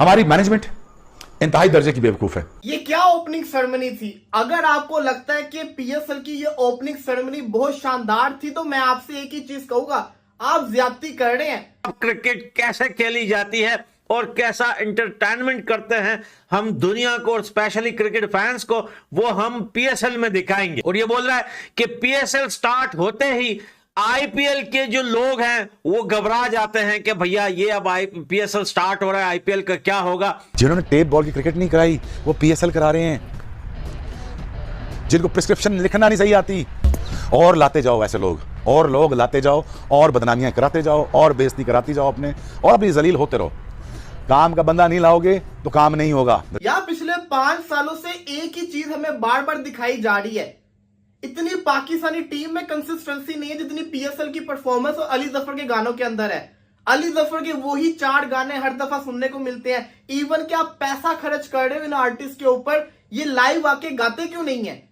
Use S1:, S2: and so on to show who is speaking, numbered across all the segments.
S1: हमारी मैनेजमेंट इंतहाई दर्जे की बेवकूफ है।
S2: ये क्या ओपनिंग सेरेमनी थी? अगर आपको लगता है कि पीएसएल की ये ओपनिंग सेरेमनी बहुत शानदार थी तो मैं आपसे एक ही चीज कहूंगा, आप ज्यादती कर रहे हैं।
S3: क्रिकेट कैसे खेली जाती है और कैसा एंटरटेनमेंट करते हैं हम दुनिया को और स्पेशली क्रिकेट फैंस को, वो हम पीएसएल में दिखाएंगे। और ये बोल रहा है कि पीएसएल स्टार्ट होते ही आईपीएल के जो लोग हैं वो घबरा जाते हैं कि भैया ये अब पीएसएल स्टार्ट हो रहा है, आईपीएल का क्या होगा।
S1: जिन्होंने टेप बॉल की क्रिकेट नहीं कराई वो पीएसएल करा रहे हैं। जिनको प्रिस्क्रिप्शन लिखना नहीं सही आती, और लाते जाओ ऐसे लोग, और लोग लाते जाओ, और बदनामियां कराते जाओ, और बेइज्जती कराती जाओ अपने, और अपनी जलील होते रहो। काम का बंदा नहीं लाओगे तो काम नहीं होगा।
S2: या पिछले 5 सालों से एक ही चीज हमें बार बार दिखाई जा रही है, इतनी पाकिस्तानी टीम में कंसिस्टेंसी नहीं है जितनी पीएसएल की परफॉर्मेंस और अली जफर के गानों के अंदर है। अली जफर के वही 4 गाने हर दफा सुनने को मिलते हैं। इवन कि आप पैसा खर्च कर रहे हो इन आर्टिस्ट के ऊपर, ये लाइव आके गाते क्यों नहीं है?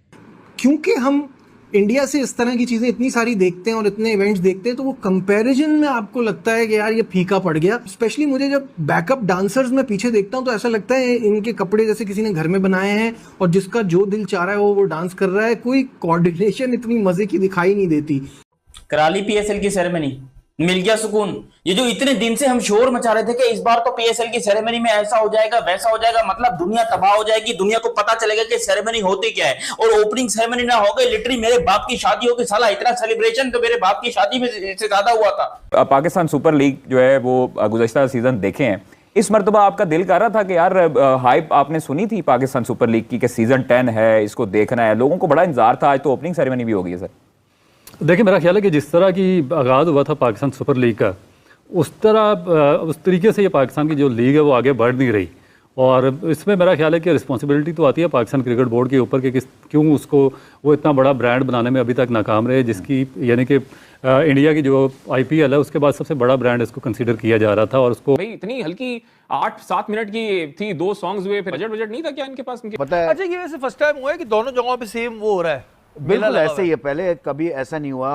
S4: क्योंकि हम इंडिया से इस तरह की चीज़ें इतनी सारी देखते हैं और इतने इवेंट्स देखते हैं, तो वो कंपैरिजन में आपको लगता है कि यार ये फीका पड़ गया। स्पेशली मुझे जब बैकअप डांसर्स में पीछे देखता हूँ तो ऐसा लगता है इनके कपड़े जैसे किसी ने घर में बनाए हैं और जिसका जो दिल चाह रहा है वो डांस कर रहा है। कोई कोऑर्डिनेशन इतनी मजे की दिखाई नहीं देती।
S5: कराली पीएसएल की सेरेमनी, मिल गया सुकून। ये जो इतने दिन से हम शोर मचा रहे थे कि इस बार तो पीएसएल की सेरेमनी में ऐसा हो जाएगा वैसा हो जाएगा, मतलब दुनिया तबाह हो जाएगी, दुनिया को पता चलेगा कि सेरेमनी होती क्या है। और ओपनिंग सेरेमनी ना हो गई, लिटरली मेरे बाप की शादी हो गई, साला इतना सेलिब्रेशन तो मेरे बाप की शादी में से ज्यादा हुआ था।
S6: पाकिस्तान सुपर लीग जो है वो गुज़श्ता सीजन देखे हैं, इस मरतबा आपका दिल कर रहा था कि यार हाइप आपने सुनी थी पाकिस्तान सुपर लीग की कि सीजन 10 है, इसको देखना है, लोगों को बड़ा इंतजार था, आज तो ओपनिंग सेरेमनी भी हो गई है। सर
S7: देखिए, मेरा ख्याल है कि जिस तरह की आगाज़ हुआ था पाकिस्तान सुपर लीग का, उस तरीके से ये पाकिस्तान की जो लीग है वो आगे बढ़ नहीं रही। और इसमें मेरा ख्याल है कि रिस्पॉन्सिबिलिटी तो आती है पाकिस्तान क्रिकेट बोर्ड के ऊपर कि क्यों उसको वो इतना बड़ा ब्रांड बनाने में अभी तक नाकाम रहे, जिसकी यानी कि इंडिया की जो आईपीएल है उसके बाद सबसे बड़ा ब्रांड इसको कंसीडर किया जा रहा था। और उसको
S8: भाई इतनी हल्की 8-7 मिनट की थी, 2 सॉन्ग्स हुए, फिर बजट नहीं था क्या इनके पास?
S9: पता है,
S10: अच्छा ये वैसे फर्स्ट टाइम हुआ है कि दोनों जगहों पे सेम वो हो रहा है?
S9: बिल्कुल ऐसे ही है। पहले कभी ऐसा नहीं हुआ।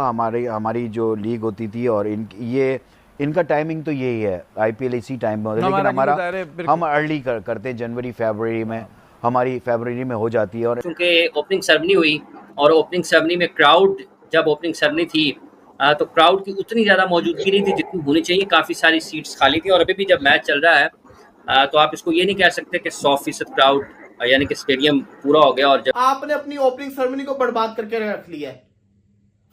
S9: हमारी जो लीग होती थी और इनका टाइमिंग तो यही है, आईपीएल इसी टाइम में, लेकिन हमारा हम अर्ली करते हैं, जनवरी फरवरी में, हमारी फरवरी में हो जाती है। और
S11: क्योंकि ओपनिंग सेरेमनी हुई और ओपनिंग सेरेमनी में क्राउड, जब ओपनिंग सेरेमनी थी तो क्राउड की उतनी ज़्यादा मौजूदगी नहीं थी जितनी होनी चाहिए। काफ़ी सारी सीट्स खाली थी और अभी भी जब मैच चल रहा है तो आप इसको ये नहीं कह सकते कि 100% क्राउड यानी कि स्टेडियम पूरा हो गया। और जब
S2: आपने अपनी ओपनिंग सेरेमनी को बर्बाद करके रख लिया है,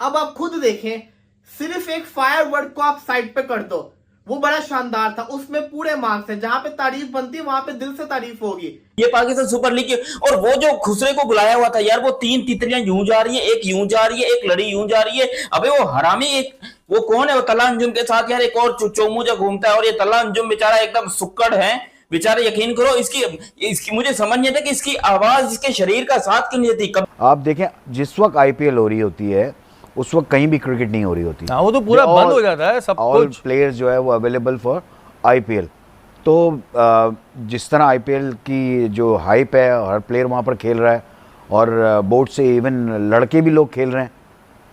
S2: अब आप खुद देखें, सिर्फ एक फायर वर्ड को आप साइड पे कर दो, वो बड़ा शानदार था, उसमें पूरे मार्क्स हैं। जहां पे तारीफ बनती है वहां पे दिल से तारीफ होगी।
S5: ये पाकिस्तान सुपर लीग की, और वो जो खुसरे को बुलाया हुआ था यार, वो 3 तितलियां यूं जा रही है, एक यूं जा रही है, एक लड़ी यूं जा रही है। अबे वो हरामी एक वो कौन है, वो तला अंजुम के साथ यार एक और चोमू जो घूमता है, और ये तला अंजुम बेचारा एकदम सुक्कड़ है बेचारे। यकीन करो इसकी मुझे समझ नहीं आता कि इसकी आवाज इसके शरीर का साथ क्यों नहीं देती।
S9: आप देखें, जिस वक्त आईपीएल हो रही होती है उस वक्त कहीं भी क्रिकेट नहीं हो रही होती।
S10: वो तो पूरा बंद हो जाता है सब
S9: ऑल
S10: कुछ।
S9: प्लेयर्स जो है वो अवेलेबल फॉर आईपीएल। तो जिस तरह आईपीएल की जो हाइप है, हर प्लेयर वहाँ पर खेल रहा है और बोर्ड से इवन लड़के भी लोग खेल रहे हैं।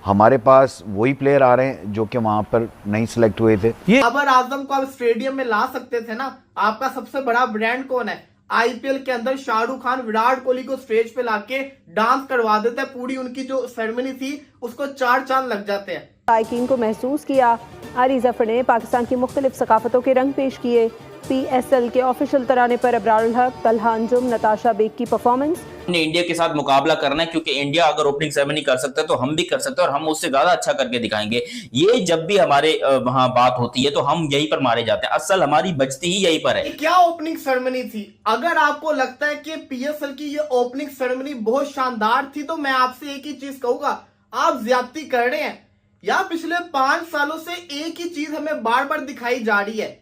S9: हमारे पास वही प्लेयर आ रहे हैं जो कि वहां पर नहीं सिलेक्ट हुए थे।
S2: बाबर आजम को आप स्टेडियम में ला सकते थे ना। आपका सबसे बड़ा ब्रांड कौन है? आईपीएल के अंदर शाहरुख खान विराट कोहली को स्टेज पे लाके डांस करवा देते हैं, पूरी उनकी जो सेरेमनी थी उसको 4 चांद लग जाते हैं।
S12: तायकीन को महसूस किया। अली जफर ने पाकिस्तान की मुख्तलिफ सकाफतों के रंग पेश किए। पीएसएल के ऑफिशियल तराने पर अबरारुल हक, तलहा अंजुम, नताशा बेग की परफॉर्मेंस।
S5: इंडिया के साथ मुकाबला करना है, क्योंकि इंडिया अगर ओपनिंग सेरेमनी कर सकता है तो हम भी कर सकते हैं, और हम उससे ज्यादा अच्छा करके दिखाएंगे। ये जब भी हमारे वहां बात होती है तो हम यहीं पर मारे जाते हैं, असल हमारी बचती ही यहीं पर है।
S2: क्या ओपनिंग सेरेमनी थी? अगर आपको लगता है कि पीएसएल की ये ओपनिंग सेरेमनी बहुत शानदार थी तो मैं आपसे एक ही चीज कहूंगा, आप ज्यादती कर रहे हैं। या पिछले 5 सालों से एक ही चीज हमें बार बार दिखाई जा रही है,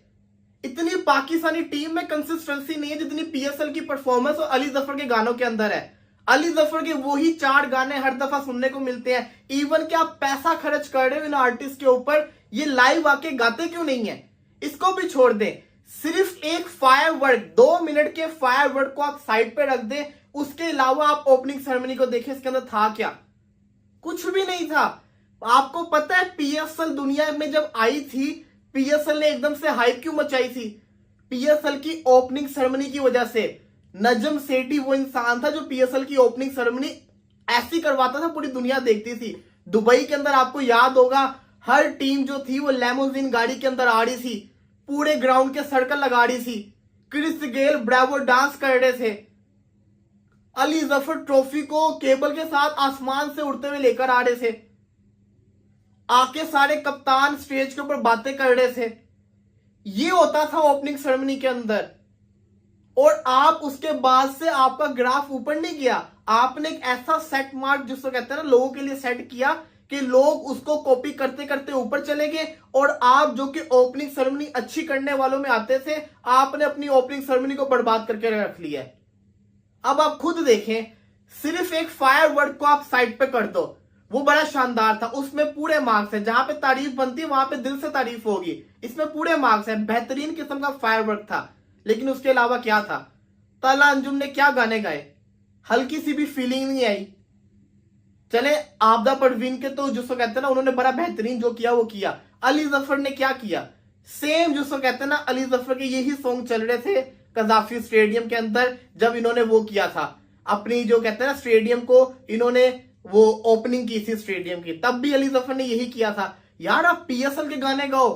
S2: इतनी पाकिस्तानी टीम में कंसिस्टेंसी नहीं है जितनी पीएसएल की परफॉर्मेंस और अली जफर के गानों के अंदर है। अली जफर के वही 4 गाने हर दफा सुनने को मिलते हैं। इवन कि आप पैसा खर्च कर रहे हो इन आर्टिस्ट के ऊपर, ये लाइव आके गाते क्यों नहीं है? इसको भी छोड़ दें, सिर्फ एक फायर वर्ड, 2 मिनट के फायर वर्ड को आप साइड पे रख दें, उसके अलावा आप ओपनिंग सेरेमनी को देखें, इसके अंदर था क्या? कुछ भी नहीं था। आपको पता है पीएसएल दुनिया में जब आई थी, पीएसएल ने एकदम से हाइप क्यों मचाई थी? पीएसएल की ओपनिंग सेरेमनी की वजह से। नजम सेठी वो इंसान था जो पीएसएल की ओपनिंग सेरेमनी ऐसी करवाता था, पूरी दुनिया देखती थी। दुबई के अंदर आपको याद होगा हर टीम जो थी वो लेमोजिन गाड़ी के अंदर आ रही थी, पूरे ग्राउंड के सर्कल लगा रही थी। क्रिस गेल ब्रावो डांस कर रहे थे। अली जफर ट्रॉफी को केबल के साथ आसमान से उड़ते हुए लेकर आ रहे थे। आके सारे कप्तान स्टेज के ऊपर बातें कर रहे थे। ये होता था ओपनिंग सेरेमनी के अंदर। और आप उसके बाद से आपका ग्राफ ऊपर नहीं गया, आपने एक ऐसा सेट मार्क जिसको कहते हैं ना लोगों के लिए सेट किया कि लोग उसको कॉपी करते करते ऊपर चले गए। और आप जो कि ओपनिंग सेरेमनी अच्छी करने वालों में आते थे, आपने अपनी ओपनिंग सेरेमनी को बर्बाद करके रख लिया है। अब आप खुद देखें, सिर्फ एक फायर वर्क को आप साइड पे कर दो, वो बड़ा शानदार था, उसमें पूरे मार्क्स है। जहां पे तारीफ बनती है वहां पे दिल से तारीफ होगी, इसमें पूरे मार्क्स है। बेहतरीन किस्म का फायर वर्क था। लेकिन उसके अलावा क्या था? तला अंजुम ने क्या गाने गाए, हल्की सी भी फीलिंग नहीं आई। चले आपदा परवीन के तो जिसको कहते हैं ना उन्होंने बड़ा बेहतरीन जो किया वो किया। अली जफर ने क्या किया? सेम जिसको कहते हैं ना अली जफर के यही सॉन्ग चल रहे थे कजाफी स्टेडियम के अंदर जब इन्होंने वो किया था, अपनी जो कहते हैं ना स्टेडियम को इन्होंने वो ओपनिंग की थी स्टेडियम की, तब भी अली जफर ने यही किया था। यार आप पीएसएल के गाने गाओ,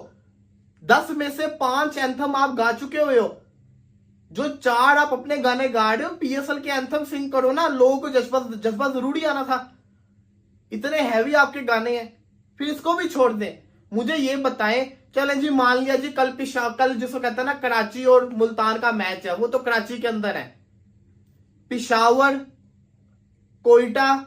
S2: 10 में से 5 एंथम आप गा चुके हुए हो, जो 4 आप अपने गाने गा रहे हो, पीएसएल के एंथम सिंग करो ना। लोगों को जज्बा जरूरी आना था, इतने हैवी आपके गाने हैं। फिर इसको भी छोड़ दें, मुझे ये बताएं, चलें जी मान लिया जी कल जिसको कहते हैं ना कराची और मुल्तान का मैच है, वो तो कराची के अंदर है। पिशावर, कोयटा,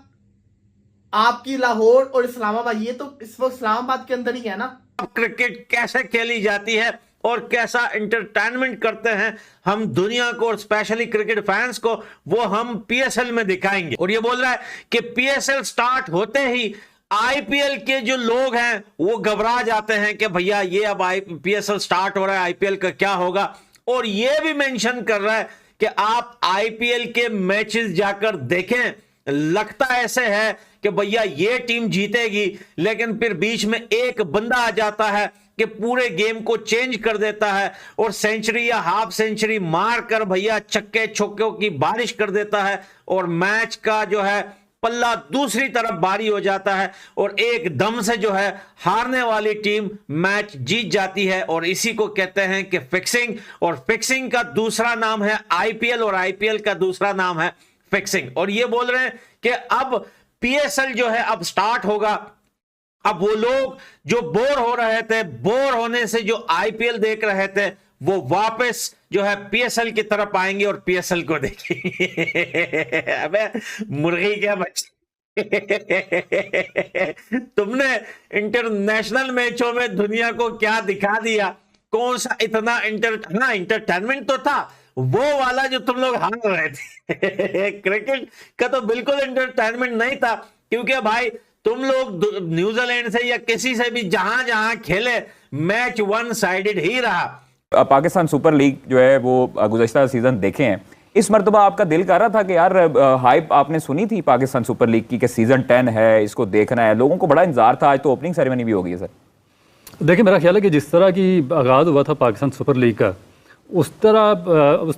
S2: आपकी लाहौर और इस्लामाबाद, ये तो इस वक्त इस्लामाबाद के अंदर ही है ना।
S3: क्रिकेट कैसे खेली जाती है और कैसा एंटरटेनमेंट करते हैं हम दुनिया को और स्पेशली क्रिकेट फैंस को, वो हम पीएसएल में दिखाएंगे। और ये बोल रहा है कि पीएसएल स्टार्ट होते ही आईपीएल के जो लोग हैं वो घबरा जाते हैं कि भैया ये अब पीएसएल स्टार्ट हो रहा है, आईपीएल का क्या होगा। और ये भी मेंशन कर रहा है कि आप आईपीएल के मैचेस जाकर देखें, लगता ऐसे है कि भैया ये टीम जीतेगी, लेकिन फिर बीच में एक बंदा आ जाता है कि पूरे गेम को चेंज कर देता है और सेंचुरी या हाफ सेंचुरी मारकर भैया छक्के चौकों की बारिश कर देता है और मैच का जो है पल्ला दूसरी तरफ भारी हो जाता है और एकदम से जो है हारने वाली टीम मैच जीत जाती है। और इसी को कहते हैं कि फिक्सिंग, और फिक्सिंग का दूसरा नाम है आईपीएल और आईपीएल का दूसरा नाम है फिक्सिंग। और ये बोल रहे हैं कि अब पीएसएल जो है अब स्टार्ट होगा। अब वो लोग जो बोर हो रहे थे, बोर होने से जो आईपीएल देख रहे थे, वो वापस जो है पीएसएल की तरफ आएंगे और पीएसएल को देखेंगे। अबे मुर्गी क्या बच्चे, तुमने इंटरनेशनल मैचों में दुनिया को क्या दिखा दिया? कौन सा इतना इंटरटेनमेंट तो था वो वाला जो तुम लोग हार रहे थे। क्रिकेट का तो बिल्कुल एंटरटेनमेंट नहीं था, क्योंकि भाई तुम लोग न्यूजीलैंड से या किसी से भी जहां जहां खेले, मैच वन साइडेड ही रहा।
S6: पाकिस्तान सुपर लीग जो है वो गुज़श्ता सीजन देखे हैं, इस मरतबा आपका दिल कर रहा था कि यार हाइप आपने सुनी थी पाकिस्तान सुपर लीग की कि सीजन 10 है, इसको देखना है, लोगों को बड़ा इंतजार था। आज तो ओपनिंग सेरेमनी भी हो गई है सर।
S7: देखिए मेरा ख्याल है कि जिस तरह की आगाज़ हुआ था पाकिस्तान सुपर लीग का, उस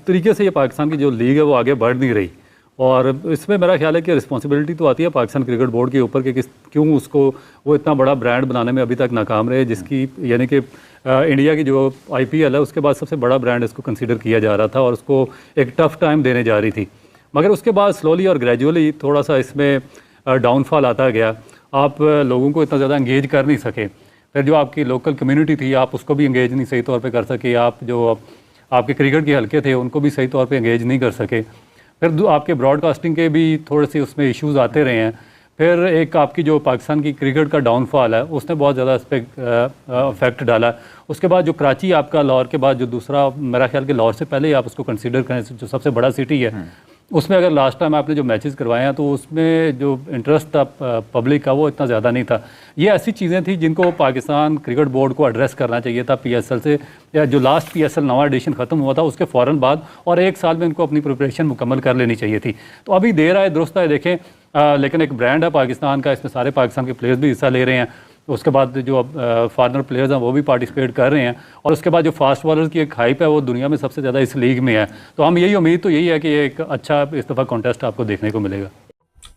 S7: तरीके से ये पाकिस्तान की जो लीग है वो आगे बढ़ नहीं रही। और इसमें मेरा ख्याल है कि रिस्पॉन्सिबिलिटी तो आती है पाकिस्तान क्रिकेट बोर्ड के ऊपर कि क्यों उसको वो इतना बड़ा ब्रांड बनाने में अभी तक नाकाम रहे, जिसकी यानी कि इंडिया की जो आईपीएल है उसके बाद सबसे बड़ा ब्रांड इसको कंसीडर किया जा रहा था और उसको एक टफ टाइम देने जा रही थी। मगर उसके बाद स्लोली और ग्रेजुअली थोड़ा सा इसमें डाउनफॉल आता गया। आप लोगों को इतना ज़्यादा इंगेज कर नहीं सके। फिर जो आपकी लोकल कम्युनिटी थी आप उसको भी इंगेज नहीं सही तौर पे कर सके। आप जो आपके क्रिकेट के हल्के थे उनको भी सही तौर पे इंगेज नहीं कर सके। फिर आपके ब्रॉडकास्टिंग के भी थोड़े से उसमें इश्यूज़ आते रहे हैं। फिर एक आपकी जो पाकिस्तान की क्रिकेट का डाउनफॉल है उसने बहुत ज़्यादा इस पर इफेक्ट डाला। उसके बाद जो कराची आपका लाहौर के बाद जो दूसरा, मेरा ख्याल कि लाहौर से पहले ही आप उसको कंसीडर करें जो सबसे बड़ा सिटी है, उसमें अगर लास्ट टाइम आपने जो मैचेस करवाए हैं तो उसमें जो इंटरेस्ट था पब्लिक का वो इतना ज़्यादा नहीं था। ये ऐसी चीज़ें थी जिनको पाकिस्तान क्रिकेट बोर्ड को एड्रेस करना चाहिए था पीएसएल से, या जो लास्ट पीएसएल नवा एडिशन ख़त्म हुआ था उसके फ़ौरन बाद, और 1 साल में इनको अपनी प्रिपरेशन मुकम्मल कर लेनी चाहिए थी। तो अभी देर आए दुरुस्त है, देखें लेकिन एक ब्रांड है पाकिस्तान का, इसमें सारे पाकिस्तान के प्लेयर्स भी हिस्सा ले रहे हैं। उसके बाद जो फॉरेनर प्लेयर्स हैं वो भी पार्टिसिपेट कर रहे हैं, और उसके बाद जो फास्ट बॉलर की एक हाइप है वो दुनिया में सबसे ज़्यादा इस लीग में है। तो हम यही उम्मीद तो यही है कि एक अच्छा इस दफ़ा कॉन्टेस्ट आपको देखने को मिलेगा।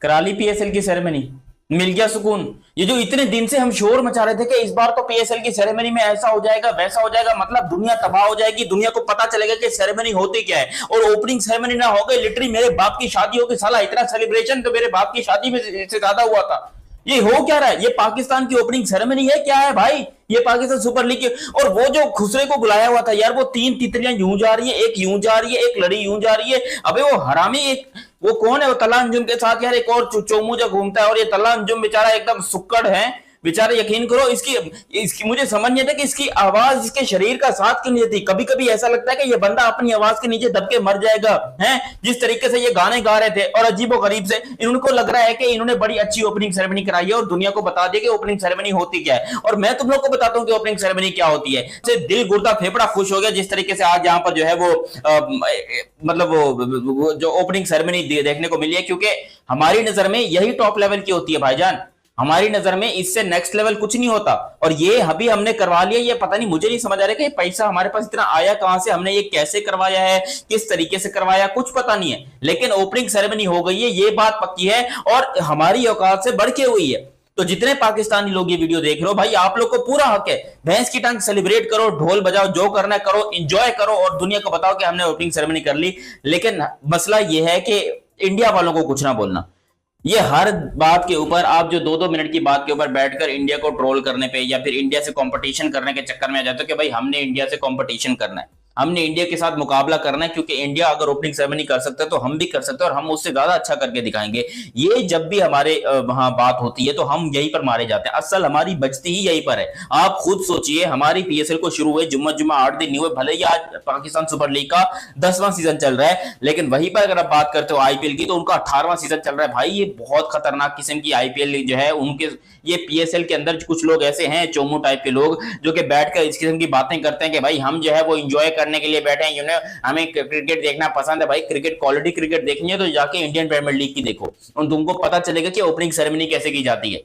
S5: करा ली पीएसएल की सेरेमनी, मिल गया सुकून। ये जो इतने दिन से हम शोर मचा रहे थे कि इस बार तो पीएसएल की सेरेमनी में ऐसा हो जाएगा वैसा हो जाएगा, मतलब दुनिया तबाह हो जाएगी, दुनिया को पता चलेगा कि सेरेमनी होती क्या है। और ओपनिंग सेरेमनी ना हो गई, लिटरली मेरे बाप की शादी होगी, साला इतना सेलिब्रेशन तो मेरे बाप की शादी में से ज्यादा हुआ था। ये हो क्या रहा है? ये पाकिस्तान की ओपनिंग सेरेमनी है क्या है भाई? ये पाकिस्तान सुपर लीग की। और वो जो खुसरे को बुलाया हुआ था यार, वो 3 तितलियां यूं जा रही है, एक यूं जा रही है, एक लड़ी यूं जा रही है। अबे वो हरामी एक वो कौन है, वो तला अंजुम के साथ यार एक और चोमूजा घूमता है, और ये तला अंजुम बेचारा एकदम सुक्कड़ है बेचारे। यकीन करो इसकी मुझे समझ नहीं आता कि इसकी आवाज इसके शरीर का साथ क्यों नहीं देती। कभी कभी ऐसा लगता है कि ये बंदा अपनी आवाज के नीचे दब के मर जाएगा हैं, जिस तरीके से ये गाने गा रहे थे। और अजीबोगरीब से इनको लग रहा है कि इन्होंने बड़ी अच्छी ओपनिंग सेरेमनी कराई है और दुनिया को बता दिया कि ओपनिंग सेरेमनी होती क्या है। और मैं तुम लोग को बताता हूं कि ओपनिंग सेरेमनी क्या होती है। दिल गुर्दा फेफड़ा खुश हो गया जिस तरीके से आज यहाँ पर जो है वो मतलब वो जो ओपनिंग सेरेमनी देखने को मिली है, क्योंकि हमारी नजर में यही टॉप लेवल की होती है भाईजान। हमारी नजर में इससे नेक्स्ट लेवल कुछ नहीं होता। और ये अभी हमने करवा लिया, ये पता नहीं, मुझे नहीं समझ आ रहा कि ये पैसा हमारे पास इतना आया कहां से, हमने ये कैसे करवाया है, किस तरीके से करवाया, कुछ पता नहीं है। लेकिन ओपनिंग सेरेमनी हो गई है, ये बात पक्की है, और हमारी औकात से बढ़ के हुई है। तो जितने पाकिस्तानी लोग ये वीडियो देख रहे हो भाई, आप लोग को पूरा हक है, भैंस की टांग सेलिब्रेट करो, ढोल बजाओ, जो करना है करो, एंजॉय करो, और दुनिया को बताओ कि हमने ओपनिंग सेरेमनी कर ली। लेकिन मसला ये है कि इंडिया वालों को कुछ ना बोलना। ये हर बात के ऊपर आप जो 2-2 मिनट की बात के ऊपर बैठकर इंडिया को ट्रोल करने पे या फिर इंडिया से कंपटीशन करने के चक्कर में आ जाते हो कि भाई हमने इंडिया से कंपटीशन करना है, हमने इंडिया के साथ मुकाबला करना है, क्योंकि इंडिया अगर ओपनिंग सेरेमनी कर सकता है तो हम भी कर सकते हैं और हम उससे ज्यादा अच्छा करके दिखाएंगे। ये जब भी हमारे वहां बात होती है तो हम यहीं पर मारे जाते हैं। असल हमारी बचती ही यहीं पर है। आप खुद सोचिए, हमारी पीएसएल को शुरू हुए जुम्मा 8 दिन नहीं हुए, भले ही आज पाकिस्तान सुपर लीग का 10वां सीजन चल रहा है, लेकिन वहीं पर अगर आप बात करते हो आईपीएल की तो उनका 18वां सीजन चल रहा है। भाई ये बहुत खतरनाक किस्म की आईपीएल जो है उनके, ये पीएसएल के अंदर कुछ लोग ऐसे हैं चोमू टाइप के लोग जो कि बैठकर इस किस्म की बातें करते हैं कि भाई हम जो है वो एंजॉय करने के लिए बैठे हैं, हमें क्रिकेट देखना पसंद है। भाई क्रिकेट, क्वालिटी क्रिकेट देखनी है तो जाके इंडियन प्रीमियर लीग की देखो, और तुमको पता चलेगा कि ओपनिंग सेरेमनी कैसे की जाती है।